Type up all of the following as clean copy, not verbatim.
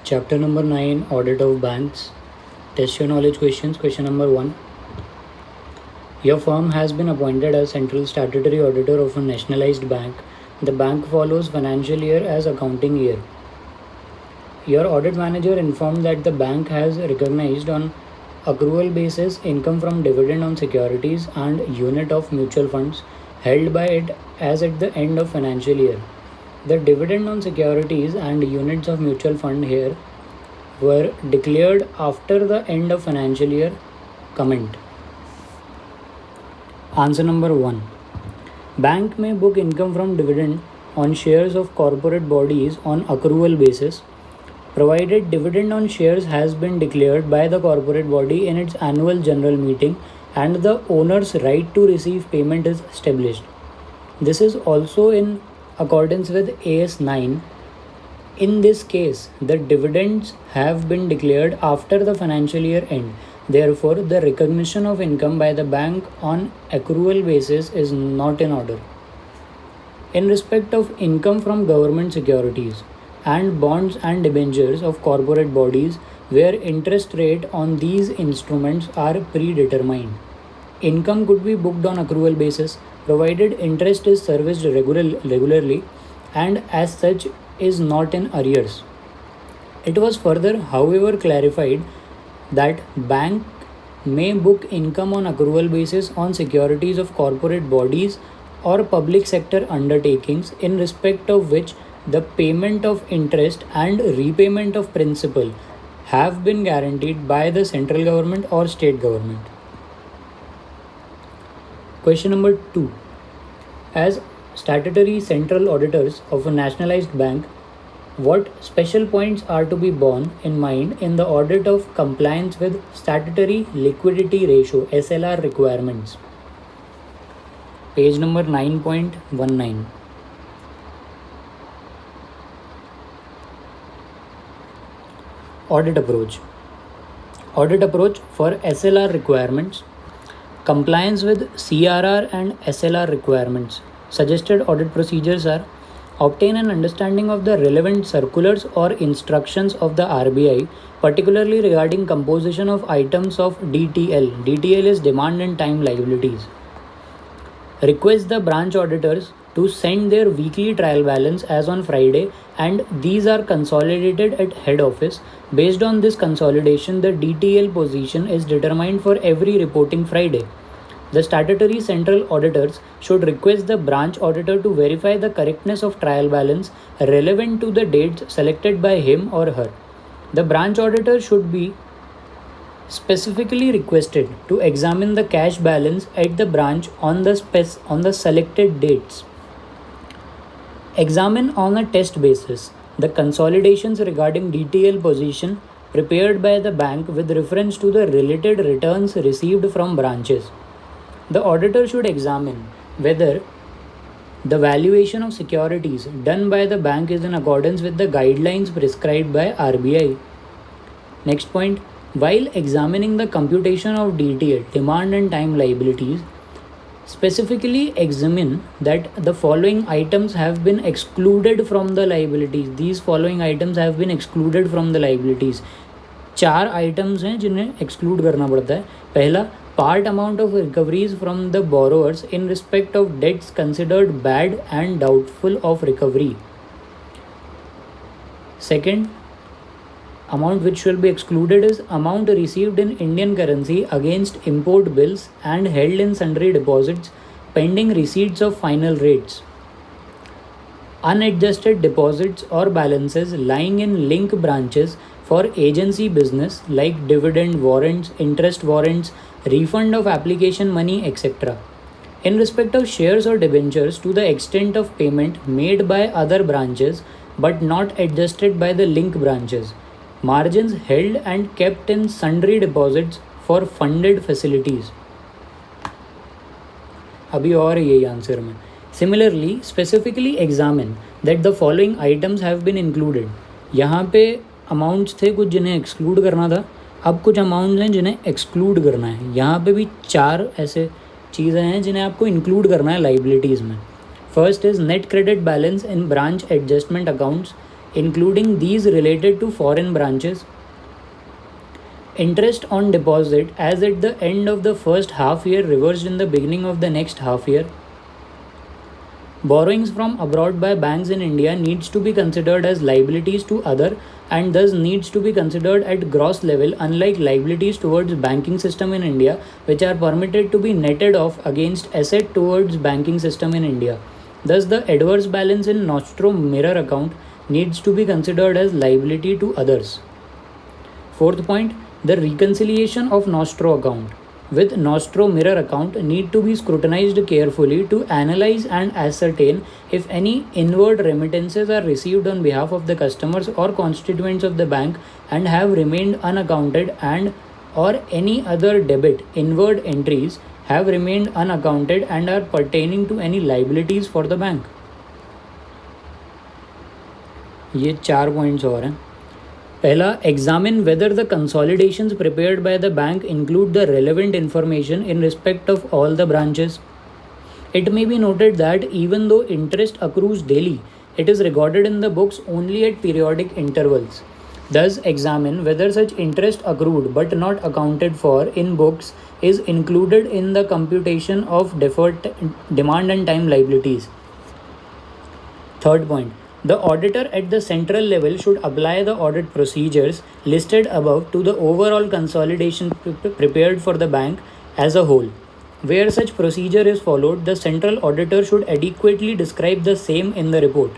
Chapter number 9, Audit of Banks. Test your knowledge questions. Question number 1. Your firm has been appointed as central statutory auditor of a nationalized bank. The bank follows financial year as accounting year. Your audit manager informed that the bank has recognized on accrual basis income from dividend on securities and unit of mutual funds held by it as at the end of financial year. The dividend on securities and units of mutual fund here were declared after the end of financial year. Comment. Answer number 1. Bank may book income from dividend on shares of corporate bodies on accrual basis, provided dividend on shares has been declared by the corporate body in its annual general meeting and the owner's right to receive payment is established. This is also in accordance with AS 9. In this case, the dividends have been declared after the financial year end. Therefore, the recognition of income by the bank on accrual basis is not in order. In respect of income from government securities and bonds and debentures of corporate bodies where interest rate on these instruments are predetermined, income could be booked on accrual basis provided interest is serviced regularly and as such is not in arrears. It was further, however, clarified that bank may book income on accrual basis on securities of corporate bodies or public sector undertakings in respect of which the payment of interest and repayment of principal have been guaranteed by the central government or state government. Question number 2. As statutory central auditors of a nationalized bank, what special points are to be borne in mind in the audit of compliance with statutory liquidity ratio SLR requirements? Page number 9.19. Audit approach. Audit approach for SLR requirements. Compliance with CRR and SLR requirements. Suggested audit procedures are: obtain an understanding of the relevant circulars or instructions of the RBI, particularly regarding composition of items of DTL. DTL is demand and time liabilities. Request the branch auditors to send their weekly trial balance as on Friday, and these are consolidated at head office. Based on this consolidation, the DTL position is determined for every reporting Friday. The statutory central auditors should request the branch auditor to verify the correctness of trial balance relevant to the dates selected by him or her. The branch auditor should be specifically requested to examine the cash balance at the branch on the selected dates. Examine on a test basis the consolidations regarding DTL position prepared by the bank with reference to the related returns received from branches. The auditor should examine whether the valuation of securities done by the bank is in accordance with the guidelines prescribed by RBI. Next point, while examining the computation of DTL, demand and time liabilities, specifically examine that the following items have been excluded from the liabilities. These following items have been excluded from the liabilities. 4 items हैं जिन्हें exclude करना पड़ता है. पहला, part amount of recoveries from the borrowers in respect of debts considered bad and doubtful of recovery. Second, amount which will be excluded is amount received in Indian currency against import bills and held in sundry deposits pending receipts of final rates. Unadjusted deposits or balances lying in link branches for agency business like dividend warrants, interest warrants, refund of application money, etc. In respect of shares or debentures to the extent of payment made by other branches but not adjusted by the link branches. Margins held and kept in sundry deposits for funded facilities. अभी और यही answer में. Similarly, specifically examine that the following items have been included. यहाँ पे amounts थे कुछ जिन्हें exclude करना था, अब कुछ अमाउंट्स हैं जिन्हें एक्सक्लूड करना है. यहाँ पे भी 4 ऐसे चीज़ें हैं जिन्हें आपको इंक्लूड करना है लाइबिलिटीज़ में. First is net credit balance in branch adjustment accounts including these related to foreign branches. Interest on deposit as at the end of the first half year reversed in the beginning of the next half year. Borrowings from abroad by banks in India needs to be considered as liabilities to other and thus needs to be considered at gross level, unlike liabilities towards banking system in India, which are permitted to be netted off against asset towards banking system in India. Thus the adverse balance in nostro mirror account needs to be considered as liability to others. Fourth point, the reconciliation of nostro account with nostro mirror account need to be scrutinized carefully to analyze and ascertain if any inward remittances are received on behalf of the customers or constituents of the bank and have remained unaccounted, and or any other debit inward entries have remained unaccounted and are pertaining to any liabilities for the bank. ये 4 points और हैं. पहला, examine whether the consolidations prepared by the bank include the relevant information in respect of all the branches. It may be noted that even though interest accrues daily, it is recorded in the books only at periodic intervals. Thus, examine whether such interest accrued but not accounted for in books is included in the computation of deferred demand and time liabilities. Third point, the auditor at the central level should apply the audit procedures listed above to the overall consolidation prepared for the bank as a whole. Where such procedure is followed, the central auditor should adequately describe the same in the report.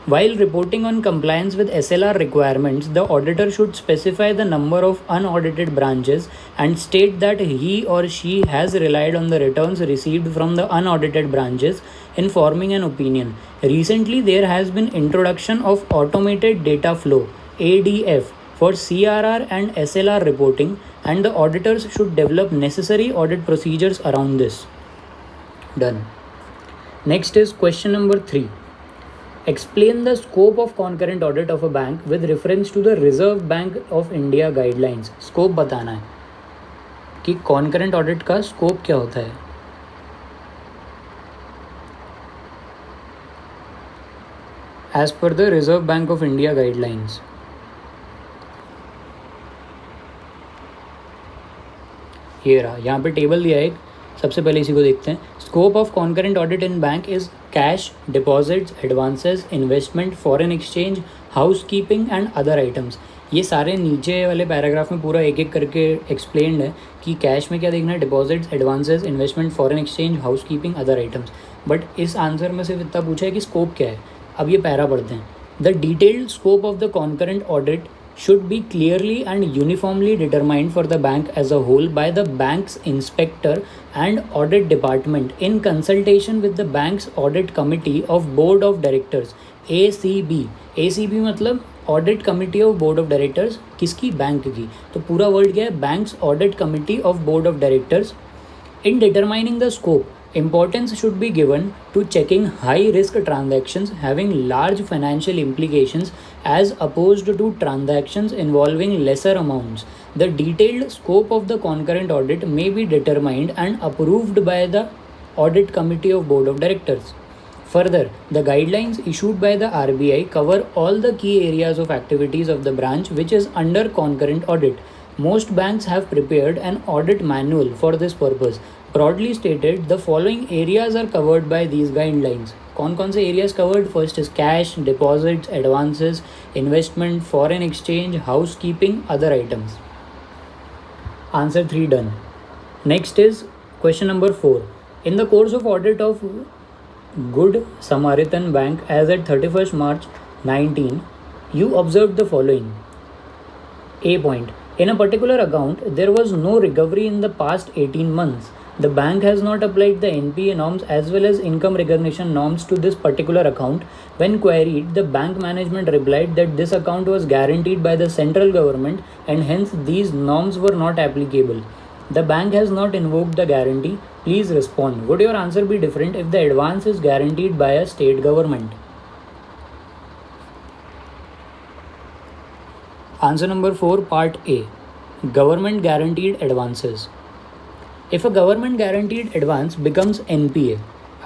While reporting on compliance with SLR requirements, the auditor should specify the number of unaudited branches and state that he or she has relied on the returns received from the unaudited branches in forming an opinion. Recently, there has been introduction of automated data flow (ADF) for CRR and SLR reporting, and the auditors should develop necessary audit procedures around this. Done. Next is question number 3. Explain the scope of concurrent audit of a bank with reference to the Reserve Bank of India guidelines. Scope बताना है कि concurrent audit का scope क्या होता है. As per the Reserve Bank of India guidelines. ये रहा, यहाँ पे टेबल दिया है एक. सबसे पहले इसी को देखते हैं. Scope of concurrent audit in bank is cash, deposits, advances, investment, foreign exchange, house keeping and other items. ये सारे नीचे वाले पैराग्राफ में पूरा एक एक करके एक्सप्लेन्ड है कि कैश में क्या देखना है, deposits, advances, investment, foreign exchange, house keeping, other items. But इस आंसर में सिर्फ इतना पूछा है कि स्कोप क्या है. अब ये पैरा पढ़ते हैं. The detailed scope of the concurrent audit should be clearly and uniformly determined for the bank as a whole by the bank's inspector and audit department in consultation with the bank's audit committee of board of directors ACB. ACB मतलब audit committee of board of directors. किसकी? Bank की. तो पूरा word क्या है? Banks audit committee of board of directors. In determining the scope, importance should be given to checking high risk transactions having large financial implications as opposed to transactions involving lesser amounts. The detailed scope of the concurrent audit may be determined and approved by the audit committee of board of directors. Further, the guidelines issued by the RBI cover all the key areas of activities of the branch which is under concurrent audit. Most banks have prepared an audit manual for this purpose. Broadly stated, the following areas are covered by these guidelines. कौन से areas covered? First is cash, deposits, advances, investment, foreign exchange, housekeeping, other items. Answer 3 done. Next is question number 4. In the course of audit of Good Samaritan Bank as at 31st March 19, you observed the following. A point. In a particular account, there was no recovery in the past 18 months. The bank has not applied the NPA norms as well as income recognition norms to this particular account. When queried, the bank management replied that this account was guaranteed by the central government and hence these norms were not applicable. The bank has not invoked the guarantee. Please respond. Would your answer be different if the advance is guaranteed by a state government? Answer number 4, part A. Government guaranteed advances. If a government guaranteed advance becomes NPA,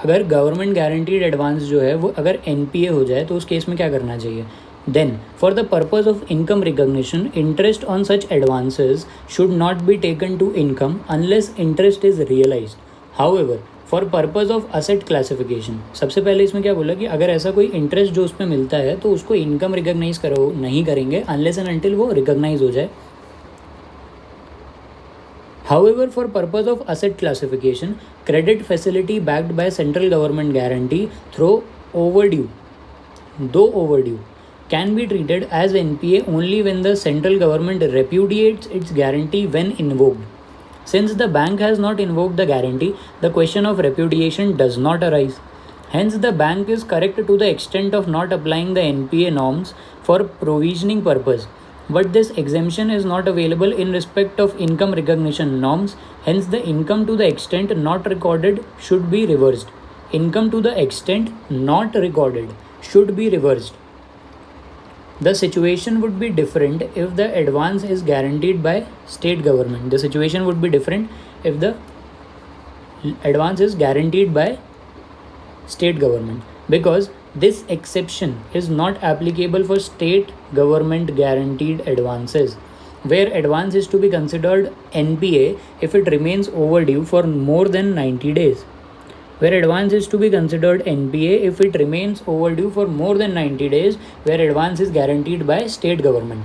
अगर government guaranteed advance जो है वो अगर NPA हो जाए तो उस case में क्या करना चाहिए? Then for the purpose of income recognition interest on such advances should not be taken to income unless interest is realised. However for purpose of asset classification, सबसे पहले इसमें क्या बोला कि अगर ऐसा कोई इंटरेस्ट जो उसमें मिलता है तो उसको इनकम रिकॉग्नाइज करो नहीं करेंगे अनलेस एंड अनटिल वो रिकॉग्नाइज हो जाए। However, for purpose of asset classification, credit facility backed by central government guarantee though overdue, can be treated as NPA only when the central government repudiates its guarantee when invoked. Since the bank has not invoked the guarantee, the question of repudiation does not arise. Hence, the bank is correct to the extent of not applying the NPA norms for provisioning purpose. But this exemption is not available in respect of income recognition norms. Hence, the income to the extent not recorded should be reversed. Income to the extent not recorded should be reversed. The situation would be different if the advance is guaranteed by state government. The situation would be different if the advance is guaranteed by state government, because this exception is not applicable for state government guaranteed advances, where advance is to be considered NPA if it remains overdue for more than 90 days. Where advance is to be considered NPA if it remains overdue for more than 90 days, where advance is guaranteed by state government.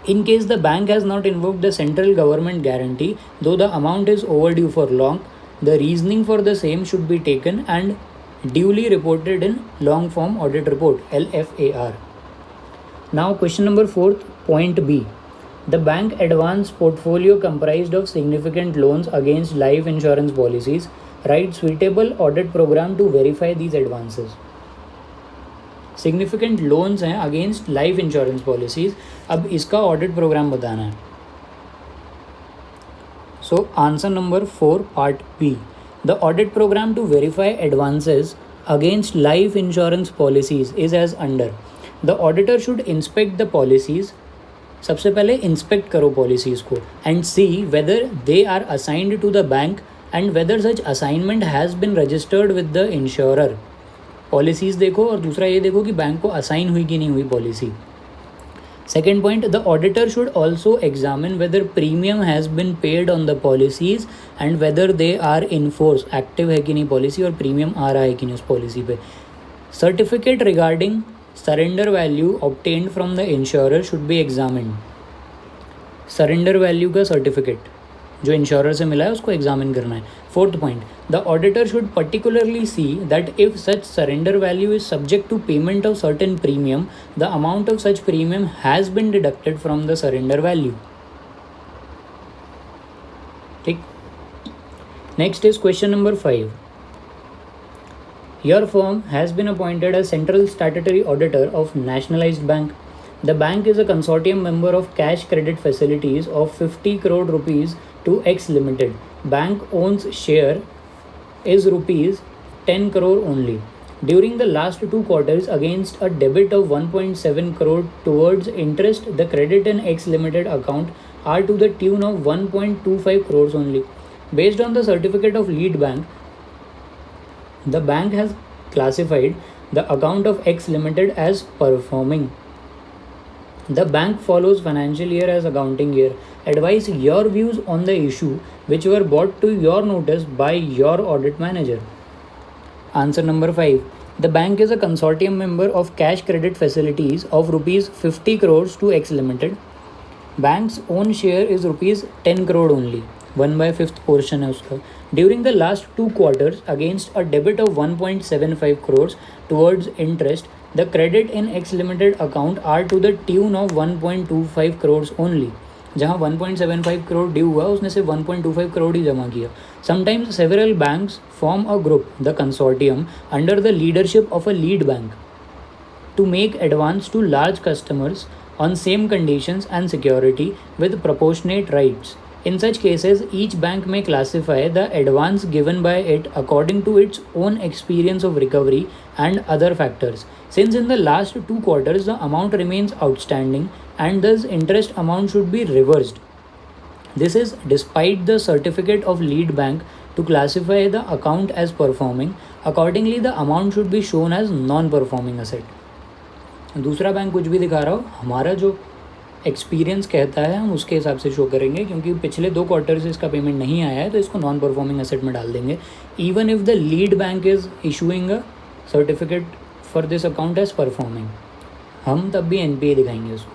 In case the bank has not invoked the central government guarantee, though the amount is overdue for long, the reasoning for the same should be taken and duly reported in long form audit report LFAR. Now question number 4, point B. The bank advance portfolio comprised of significant loans against life insurance policies. Write suitable audit program to verify these advances. Significant loans हैं against life insurance policies, अब इसका audit programme बताना है. So answer number 4 part B. The audit program to verify advances against life insurance policies is as under. The auditor should inspect the policies. सबसे पहले inspect करो policies को and see whether they are assigned to the bank and whether such assignment has been registered with the insurer. Policies देखो और दूसरा ये देखो कि बैंक को असाइन हुई कि नहीं हुई policy. Second point, the auditor should also examine whether premium has been paid on the policies and whether they are in force. Active है कि नहीं पॉलिसी और प्रीमियम आ रहा है कि नहीं उस पॉलिसी पे. Certificate regarding surrender value obtained from the insurer should be examined. Surrender value का सर्टिफिकेट जो इंश्योरर से मिला है उसको एग्जामिन करना है. Fourth point, the auditor should particularly see that if such surrender value is subject to payment of certain premium, the amount of such premium has been deducted from the surrender value. ठीक. Next is question number 5. Your firm has been appointed as central statutory auditor of nationalized bank. The bank is a consortium member of cash credit facilities of 50 crore rupees to X Limited. Bank owns share is rupees 10 crore only. During the last 2 quarters, against a debit of 1.7 crore towards interest, the credit in X Limited account are to the tune of 1.25 crores only. Based on the certificate of lead bank, the bank has classified the account of X Limited as performing. The bank follows financial year as accounting year. Advise your views on the issue which were brought to your notice by your audit manager. Answer number 5. The bank is a consortium member of cash credit facilities of rupees 50 crores to X Limited. Bank's own share is rupees 10 crore only. 1/5 portion है उसका. During the last 2 quarters, against a debit of 1.75 crores towards interest, the credit in X Limited account are to the tune of 1.25 crores only. जहाँ 1.75 crore due हुआ उसने सिर्फ 1.25 करोड़ ही जमा किया. Sometimes several banks form a group, the consortium, under the leadership of a lead bank to make advance to large customers on same conditions and security with proportionate rights. In such cases, each bank may classify the advance given by it according to its own experience of recovery and other factors. Since in the last 2 quarters the amount remains outstanding and thus interest amount should be reversed. This is despite the certificate of lead bank To classify the account as performing, accordingly the amount should be shown as non-performing asset. दूसरा bank कुछ भी दिखा रहा हो, हमारा जो experience कहता है हम उसके हिसाब से शो करेंगे, क्योंकि पिछले 2 क्वार्टर से इसका पेमेंट नहीं आया है तो इसको नॉन परफॉर्मिंग एसेट में डाल देंगे. Even if the lead bank is issuing a certificate for this account as performing, हम तब भी एनपीए दिखाएंगे उसको.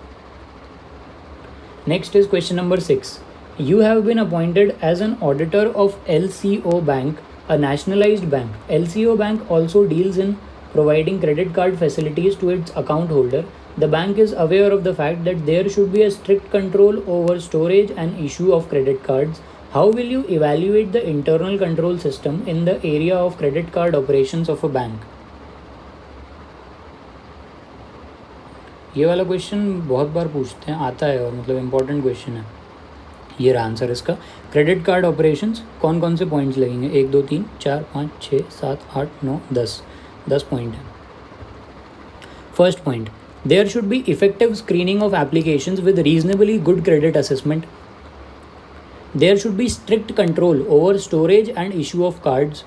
Next is question number 6. You have been appointed as an auditor of LCO Bank, a nationalized bank. LCO Bank also deals in providing credit card facilities to its account holder. The bank is aware of the fact that there should be a strict control over storage and issue of credit cards. How will you evaluate the internal control system in the area of credit card operations of a bank? ये वाला question बहुत बार पूछते हैं, आता है और मतलब important question है. ये रहा आंसर इसका. क्रेडिट कार्ड ऑपरेशंस कौन कौन से पॉइंट्स लगेंगे? 1 2 3 4 5 6 7 8 9 10 पॉइंट है. First point, there should be effective screening of applications with reasonably good credit assessment. There should be strict control over storage and issue of cards.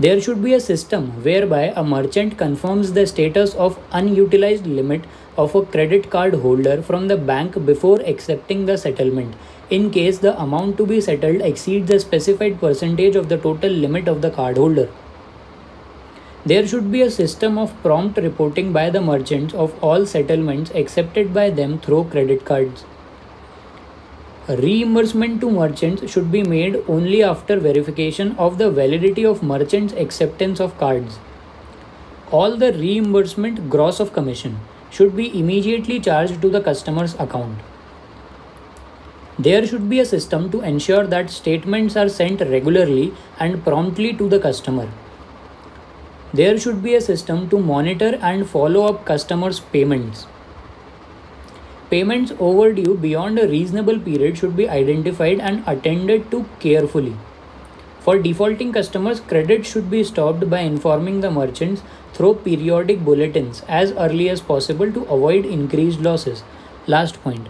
There should be a system whereby a merchant confirms the status of unutilized limit of a credit card holder from the bank before accepting the settlement, in case the amount to be settled exceeds the specified percentage of the total limit of the card holder. There should be a system of prompt reporting by the merchants of all settlements accepted by them through credit cards. Reimbursement to merchants should be made only after verification of the validity of merchants' acceptance of cards. All the reimbursement gross of commission should be immediately charged to the customer's account. There should be a system to ensure that statements are sent regularly and promptly to the customer. There should be a system to monitor and follow up customers' payments. Payments overdue beyond a reasonable period should be identified and attended to carefully. For defaulting customers, credit should be stopped by informing the merchants through periodic bulletins as early as possible to avoid increased losses. Last point,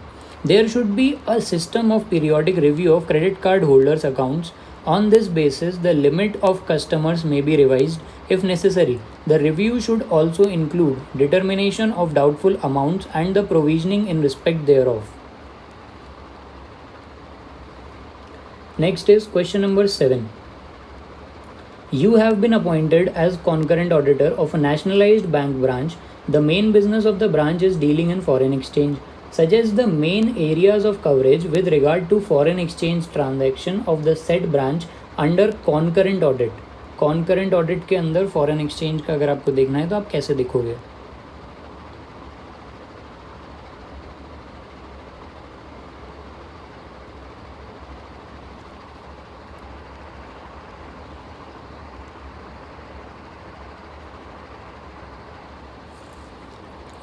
there should be a system of periodic review of credit card holders' accounts. On this basis, the limit of customers may be revised if necessary. The review should also include determination of doubtful amounts and the provisioning in respect thereof. Next is question number 7. You have been appointed as concurrent auditor of a nationalized bank branch. The main business of the branch is dealing in foreign exchange. Suggest the main areas of coverage with regard to foreign exchange transaction of the said branch under concurrent audit. Concurrent audit के अंदर foreign exchange का अगर आपको देखना है तो आप कैसे देखोगे?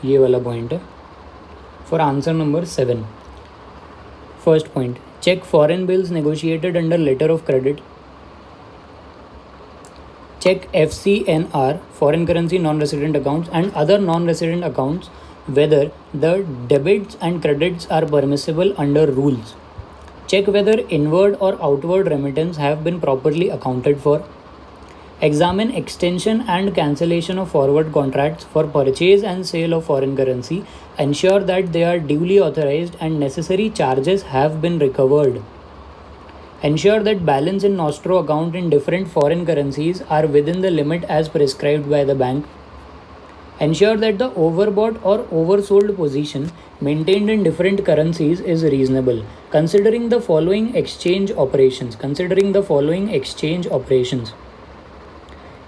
ये वाला पॉइंट है for answer number 7. First point, check foreign bills negotiated under letter of credit. Check FCNR, foreign currency non-resident accounts, and other non-resident accounts whether the debits and credits are permissible under rules. Check whether inward or outward remittance have been properly accounted for. Examine extension and cancellation of forward contracts for purchase and sale of foreign currency. Ensure that they are duly authorized and necessary charges have been recovered. Ensure that balance in nostro account in different foreign currencies are within the limit as prescribed by the bank. Ensure that the overbought or oversold position maintained in different currencies is reasonable. Considering the following exchange operations.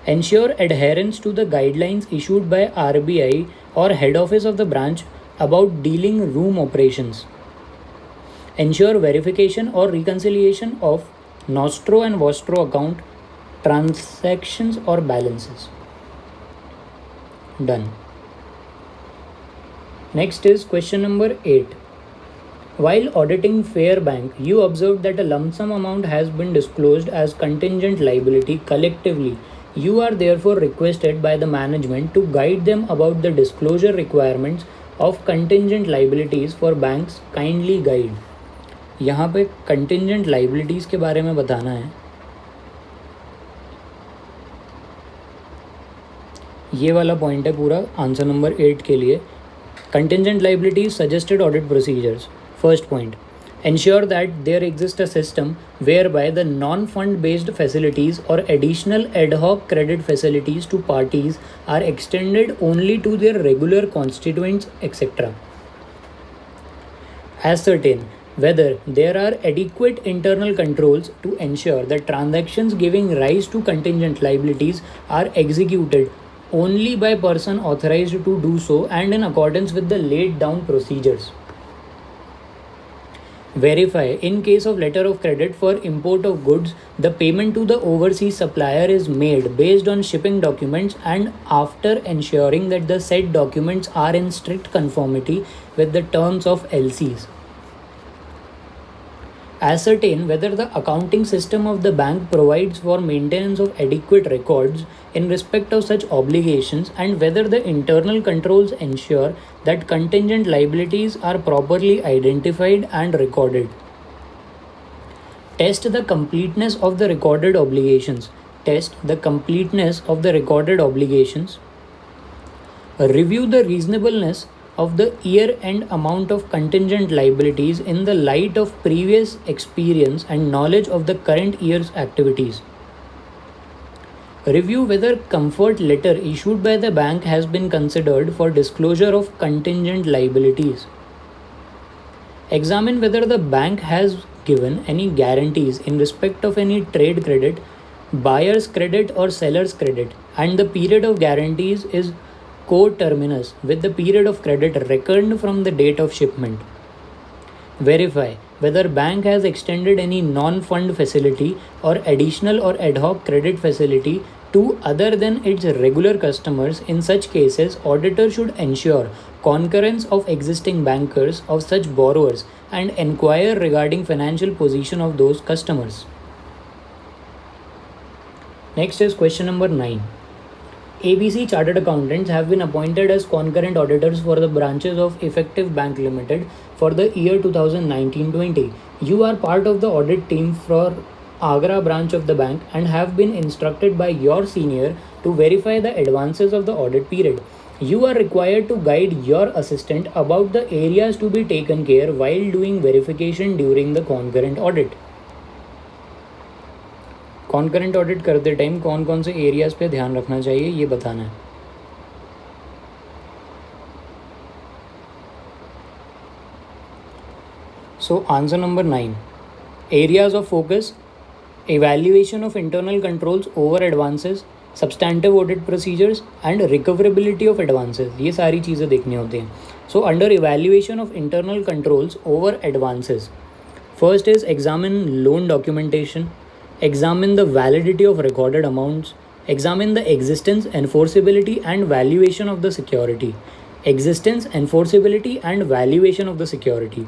Ensure adherence to the guidelines issued by RBI or head office of the branch about dealing room operations. Ensure verification or reconciliation of nostro and vostro account transactions or balances. Done. Next is question number 8. While auditing Fair Bank, you observed that a lump sum amount has been disclosed as contingent liability collectively. You are therefore requested by the management to guide them about the disclosure requirements of contingent liabilities for banks. Kindly guide. यहाँ पे contingent liabilities के बारे में बताना है ये वाला point है पूरा आंसर नंबर 8 के लिए. Contingent liabilities suggested audit procedures. First point, ensure that there exists a system whereby the non-fund based facilities or additional ad hoc credit facilities to parties are extended only to their regular constituents, etc. Ascertain whether there are adequate internal controls to ensure that transactions giving rise to contingent liabilities are executed only by person authorized to do so and in accordance with the laid down procedures. Verify in case of letter of credit for import of goods, the payment to the overseas supplier is made based on shipping documents and after ensuring that the said documents are in strict conformity with the terms of LCs. Ascertain whether the accounting system of the bank provides for maintenance of adequate records in respect of such obligations and whether the internal controls ensure that contingent liabilities are properly identified and recorded. Test the completeness of the recorded obligations. Test the completeness of the recorded obligations. Review the reasonableness of the year-end amount of contingent liabilities in the light of previous experience and knowledge of the current year's activities. Review whether comfort letter issued by the bank has been considered for disclosure of contingent liabilities. Examine whether the bank has given any guarantees in respect of any trade credit, buyer's credit or seller's credit, and the period of guarantees is coterminous with the period of credit reckoned from the date of shipment. Verify whether bank has extended any non-fund facility or additional or ad hoc credit facility to other than its regular customers. In such cases, auditor should ensure concurrence of existing bankers of such borrowers and inquire regarding financial position of those customers. Next is question number 9. ABC Chartered Accountants have been appointed as concurrent auditors for the branches of Effective Bank Limited for the year 2019-20. You are part of the audit team for Agra branch of the bank and have been instructed by your senior to verify the advances of the audit period. You are required to guide your assistant about the areas to be taken care while doing verification during the concurrent audit. Concurrent audit करते time कौन कौन से areas पे ध्यान रखना चाहिए ये बताना है. So answer number 9. Areas of focus: evaluation of internal controls over advances, substantive audit procedures and recoverability of advances. ये सारी चीज़ें देखनी होती हैं. So under evaluation of internal controls over advances, first is examine loan documentation, examine the validity of recorded amounts, examine the existence, enforceability and valuation of the security. Existence, enforceability and valuation of the security.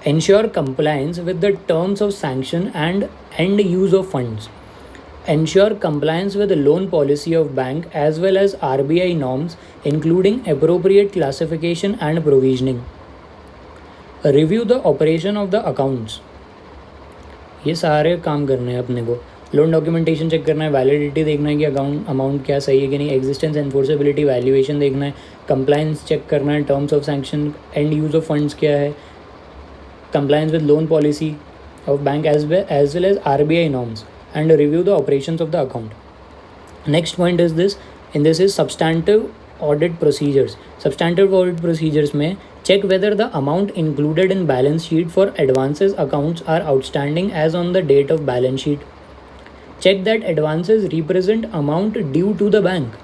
Ensure compliance with the terms of sanction and end use of funds. Ensure compliance with the loan policy of bank as well as RBI norms including appropriate classification and provisioning. Review the operation of the accounts. ये सारे काम करने हैं अपने को. Loan documentation check करना है, validity देखना है कि अमाउंट क्या सही है कि नहीं, एग्जिस्टेंस, एनफोर्सेबिलिटी, वैल्यूएशन देखना है, कंप्लायंस चेक करना है, terms of sanction, and use of funds क्या है, compliance with loan policy of bank as well as RBI norms, and review the operations of the account. Next point is this is substantive audit procedures. Substantive audit procedures में check whether the amount included in balance sheet for advances accounts are outstanding as on the date of balance sheet. Check that advances represent amount due to the bank.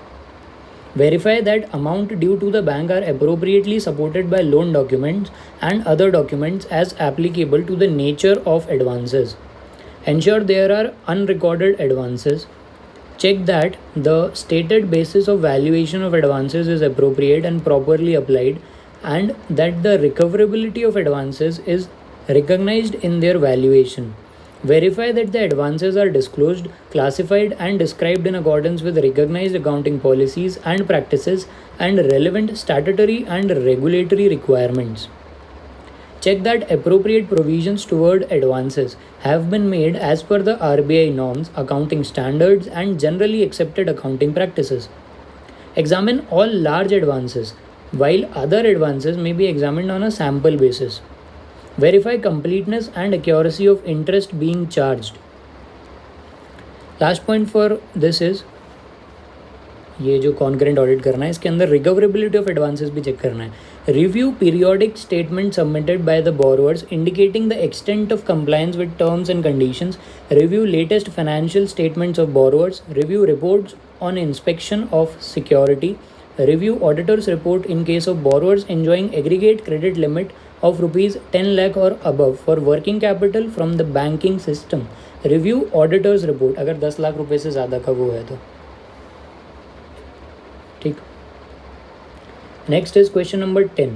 Verify that amount due to the bank are appropriately supported by loan documents and other documents as applicable to the nature of advances. Ensure there are unrecorded advances. Check that the stated basis of valuation of advances is appropriate and properly applied, and that the recoverability of advances is recognized in their valuation. Verify that the advances are disclosed, classified and described in accordance with recognized accounting policies and practices and relevant statutory and regulatory requirements. check that appropriate provisions toward advances have been made as per the RBI norms, accounting standards, and generally accepted accounting practices. Examine all large advances, while other advances may be examined on a sample basis. Verify completeness and accuracy of interest being charged. Last point for this is ये जो concurrent audit करना है इसके अंदर recoverability of advances भी check करना है. Review periodic statement submitted by the borrowers indicating the extent of compliance with terms and conditions. Review latest financial statements of borrowers. Review reports on inspection of security. Review auditor's report in case of borrowers enjoying aggregate credit limit of rupees 10 lakh or above for working capital from the banking system. Review auditor's report अगर 10 लाख रुपए से ज़्यादा का वो है तो ठीक. Next is question number 10.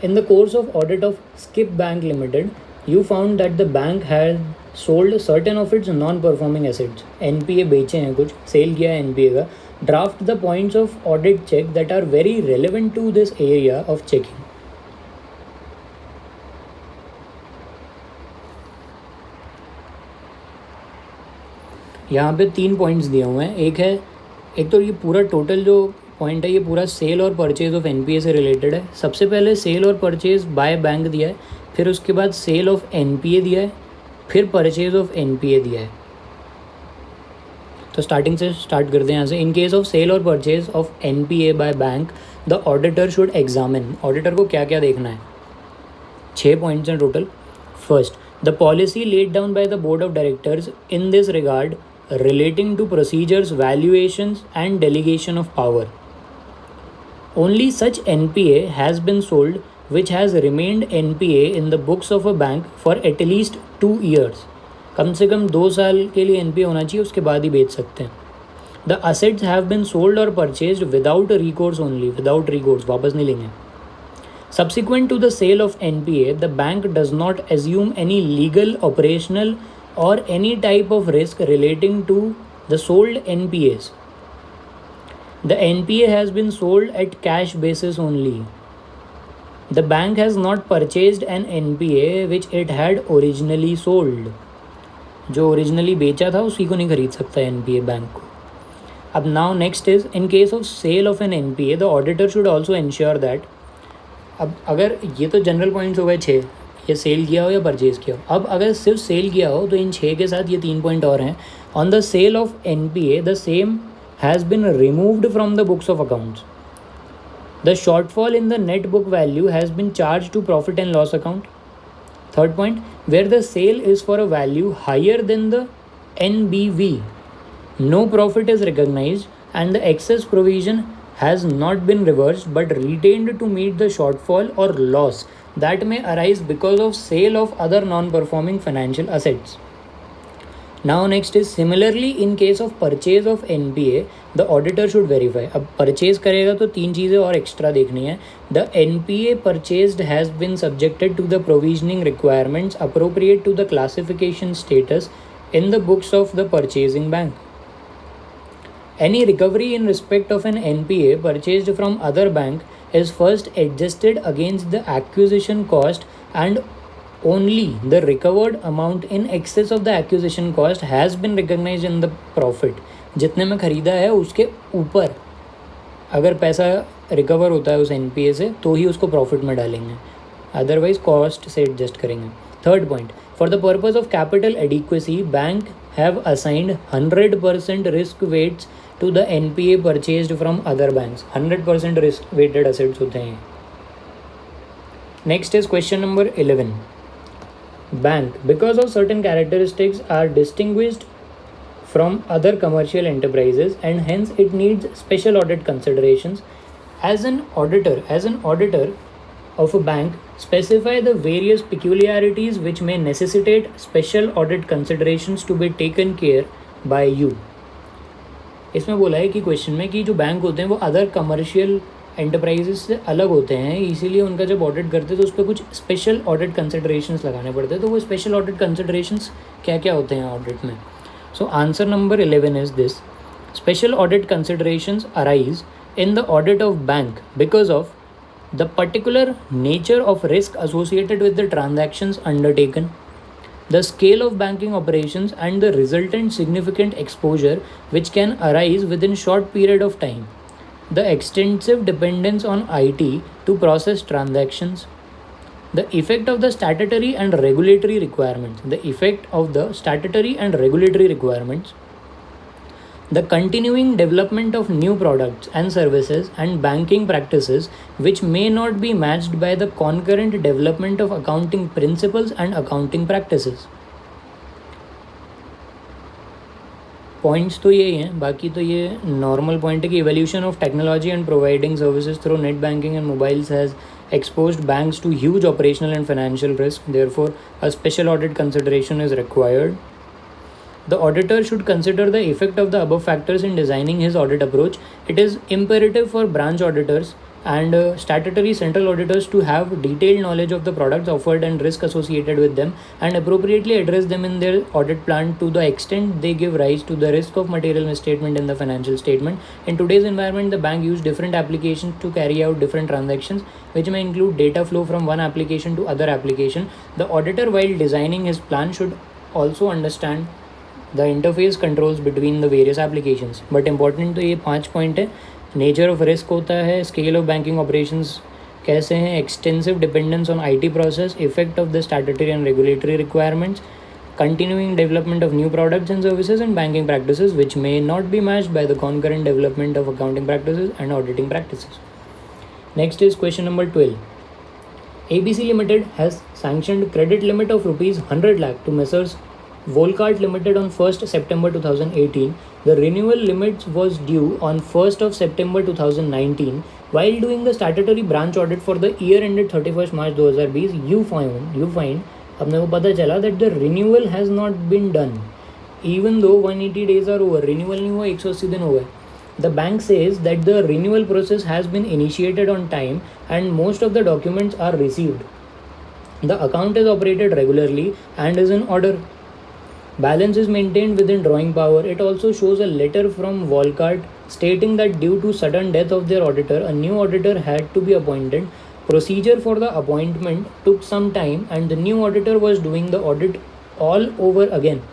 In the course of audit of Skip Bank Limited, you found that the bank had sold certain of its non-performing assets. NPA बेचे हैं कुछ, सेल किया है NPA का. Draft the points of audit check that are very relevant to this area of checking. यहाँ पे 3 points दिए हुए हैं. एक तो ये पूरा टोटल जो पॉइंट है ये पूरा सेल और परचेज ऑफ NPA से रिलेटेड है. सबसे पहले सेल और परचेज बाय बैंक दिया है, फिर उसके बाद सेल ऑफ NPA दिया है, फिर परचेज ऑफ NPA दिया है. तो स्टार्टिंग से स्टार्ट करते हैं यहाँ से. इन केस ऑफ सेल और purchase of NPA by bank the auditor should examine. Auditor को क्या क्या देखना है? 6 पॉइंट्स हैं total. First, the policy laid down by the board of directors in this regard relating to procedures, valuations, and delegation of power. Only such NPA has been sold which has remained NPA in the books of a bank for at least 2 years. कम से कम 2 साल के लिए NPA होना चाहिए, उसके बाद ही बेच सकते हैं. The assets have been sold or purchased without recourse only, without recourse, वापस नहीं लेंगे. Subsequent to the sale of NPA, the bank does not assume any legal, operational, or any type of risk relating to the sold NPAs. The NPA has been sold at cash basis only. The bank has not purchased an NPA which it had originally sold. जो originally बेचा था उसी को नहीं खरीद सकता NPA bank को. अब now next is in case of sale of an NPA the auditor should also ensure that. अब अगर ये तो जनरल पॉइंट्स हो गए 6, ये सेल किया हो या परचेज़ किया हो. अब अगर सिर्फ सेल किया हो तो इन 6 के साथ ये 3 पॉइंट और हैं. On the sale of NPA the same has been removed from the books of accounts. The shortfall in the net book value has been charge to profit and loss account. Third point, where the sale is for a value higher than the NBV, no profit is recognised and the excess provision has not been reversed but retained to meet the shortfall or loss that may arise because of sale of other non-performing financial assets. Now next is similarly in case of purchase of NPA the auditor should verify. अब purchase करेगा तो 3 चीज़ें और extra देखनी है. The NPA purchased has been subjected to the provisioning requirements appropriate to the classification status in the books of the purchasing bank. Any recovery in respect of an NPA purchased from other bank is first adjusted against the acquisition cost and only the recovered amount in excess of the acquisition cost has been recognized in the profit. जितने में ख़रीदा है उसके ऊपर अगर पैसा recover होता है उस NPA से तो ही उसको प्रॉफिट में डालेंगे, अदरवाइज कॉस्ट से एडजस्ट करेंगे. Third point, for the purpose of capital adequacy bank have assigned 100% risk weights to the NPA purchased from other banks. 100% risk weighted assets होते हैं. Next is question number 11. Bank, because of certain characteristics, are distinguished from other commercial enterprises and hence it needs special audit considerations. As an auditor of a bank, specify the various peculiarities which may necessitate special audit considerations to be taken care by you. इसमें बोला है कि question में कि जो bank होते हैं वो अदर कमर्शियल एंटरप्राइजेस से अलग होते हैं, इसीलिए उनका जब ऑडिट करते हैं तो उस पर कुछ स्पेशल ऑडिट कंसिडरेशंस लगाने पड़ते हैं. तो वो स्पेशल ऑडिट कंसिडरेशंस क्या क्या होते हैं ऑडिट में? So answer number 11 is this. Special audit considerations arise in the audit of bank because of the particular nature of risk associated with the transactions undertaken, the scale of banking operations, and the resultant significant exposure which can arise within short period of time, the extensive dependence on IT to process transactions, the effect of the statutory and regulatory requirements, the continuing development of new products and services and banking practices which may not be matched by the concurrent development of accounting principles and accounting practices. Points तो यही हैं, बाकी तो ये normal point है कि evolution of technology and providing services through net banking and mobiles has exposed banks to huge operational and financial risk. Therefore, a special audit consideration is required. The auditor should consider the effect of the above factors in designing his audit approach. It is imperative for branch auditors and statutory central auditors to have detailed knowledge of the products offered and risk associated with them and appropriately address them in their audit plan to the extent they give rise to the risk of material misstatement in the financial statement. In today's environment, the bank use different applications to carry out different transactions, which may include data flow from one application to other application. The auditor, while designing his plan, should also understand the interface controls between the various applications. But important तो ये 5 point है. Nature of risk होता है, scale of banking operations कैसे हैं, extensive dependence on IT process, effect of the statutory and regulatory requirements, continuing development of new products and services and banking practices which may not be matched by the concurrent development of accounting practices and auditing practices. Next is question number 12. ABC Limited has sanctioned credit limit of rupees 100 lakh to Messrs. Volkart Limited on 1st September 2018. The renewal limits was due on 1st of September 2019. While doing the statutory branch audit for the year ended 31st March 2020, you find अपने को पता चला that the renewal has not been done. Even though 180 days are over, renewal नहीं हुआ, 180 दिन हो गए. The bank says that the renewal process has been initiated on time and most of the documents are received. The account is operated regularly and is in order. Balance is maintained within drawing power. It also shows a letter from Volkart stating that due to sudden death of their auditor, a new auditor had to be appointed. Procedure for the appointment took some time and the new auditor was doing the audit all over again.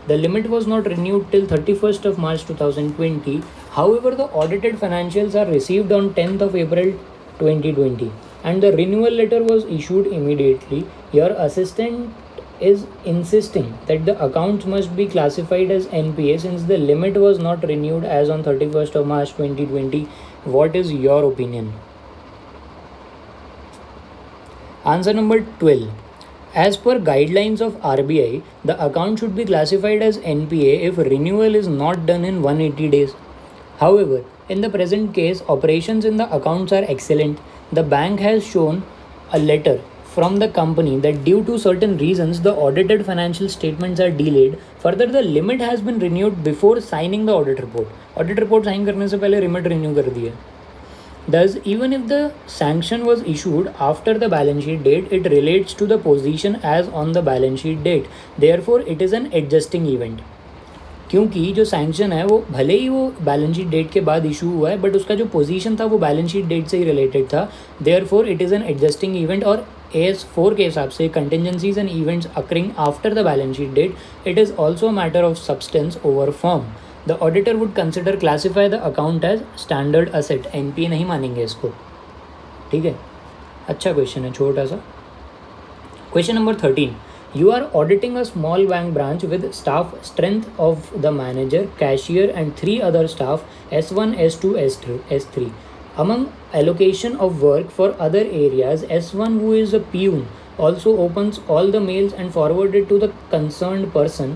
The limit was not renewed till 31st of March 2020. However, the audited financials are received on 10th of April 2020 and the renewal letter was issued immediately. Your assistant is insisting that the accounts must be classified as NPA since the limit was not renewed as on 31st of March 2020. What is your opinion? Answer number 12. As per guidelines of RBI, the account should be classified as NPA if renewal is not done in 180 days. However, in the present case, operations in the accounts are excellent. The bank has shown a letter from the company that due to certain reasons the audited financial statements are delayed. Further, the limit has been renewed before signing the audit report. Audit report sign करने से पहले limit renew कर दिया. Thus, even if the sanction was issued after the balance sheet date, it relates to the position as on the balance sheet date. Therefore, it is an adjusting event. क्योंकि जो sanction है वो भले ही वो balance sheet date के बाद issue हुआ है बट उसका जो पोजीशन था वो बैलेंस शीट डेट से ही रिलेटेड था. Therefore it is an adjusting event. और AS4 के हिसाब से contingencies and events occurring after the balance sheet date, it is also a matter of substance over form. The auditor would consider classify the account as standard asset. NPA नहीं मानेंगे इसको. ठीक है, अच्छा क्वेश्चन है, छोटा सा. Question number 13. You are auditing a small bank branch with staff strength of the manager, cashier and 3 other staff S1, S2, S3. Among allocation of work for other areas, S1, who is a peon, also opens all the mails and forward it to the concerned person.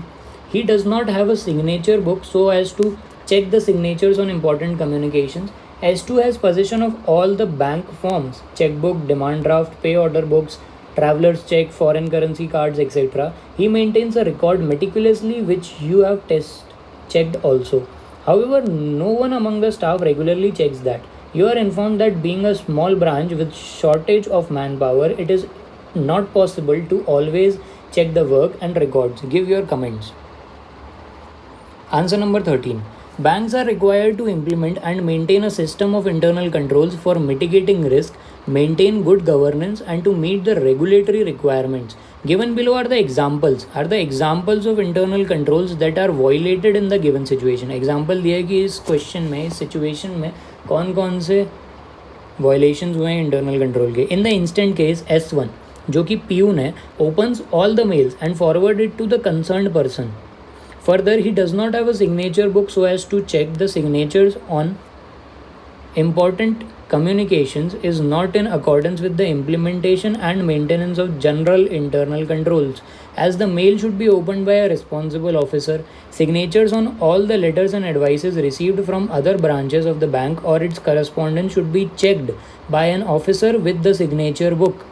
He does not have a signature book so as to check the signatures on important communications. S2 has possession of all the bank forms, checkbook, demand draft, pay order books, traveler's check, foreign currency cards, etc. He maintains a record meticulously which you have checked also. However, no one among the staff regularly checks that. You are informed that being a small branch with shortage of manpower, it is not possible to always check the work and records. Give your comments. Answer number 13. Banks are required to implement and maintain a system of internal controls for mitigating risk maintain good governance, and to meet the regulatory requirements. Given below are the examples of internal controls that are violated in the given situation. Example दिया है कि इस question में, इस situation में कौन कौन से वायलेशंस हुए हैं इंटरनल कंट्रोल के. In the instant case S1, जो कि प्यून है, opens all the mails and forward it to the concerned person. Further, he does not have a signature book so as to check the signatures on important communications, is not in accordance with the implementation and maintenance of general internal controls, as the mail should be opened by a responsible officer. Signatures on all the letters and advices received from other branches of the bank or its correspondence should be checked by an officer with the signature book.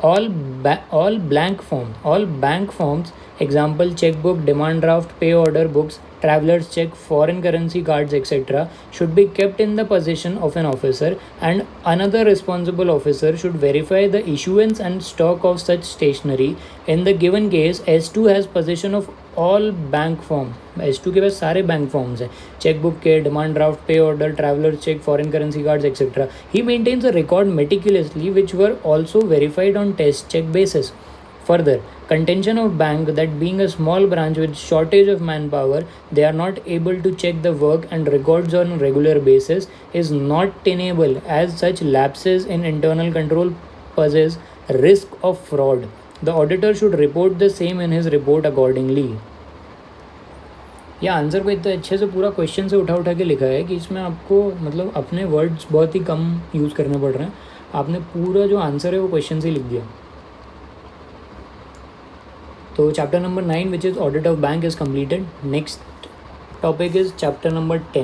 All bank forms, example checkbook, demand draft, pay order books, traveler's check, foreign currency cards, etc., should be kept in the possession of an officer, and another responsible officer should verify the issuance and stock of such stationery. In the given case, S2 has possession of all bank forms. S2 के पास सारे bank forms हैं, chequebook के, demand draft, पे order, traveller cheque, foreign currency cards, etcetera. He maintains a record meticulously, which were also verified on test check basis. Further, contention of bank that being a small branch with shortage of manpower, they are not able to check the work and records on a regular basis, is not tenable, as such lapses in internal control possess risk of fraud. The auditor should report the same in his report accordingly. यह answer को इतने अच्छे से पूरा question से उठा के लिखा है कि इसमें आपको मतलब अपने वर्ड्स बहुत ही कम यूज़ करने पड़ रहे हैं. आपने पूरा जो आंसर है वो क्वेश्चन से लिख दिया. तो chapter number 9 which is audit of bank is completed. Next topic is chapter number 10.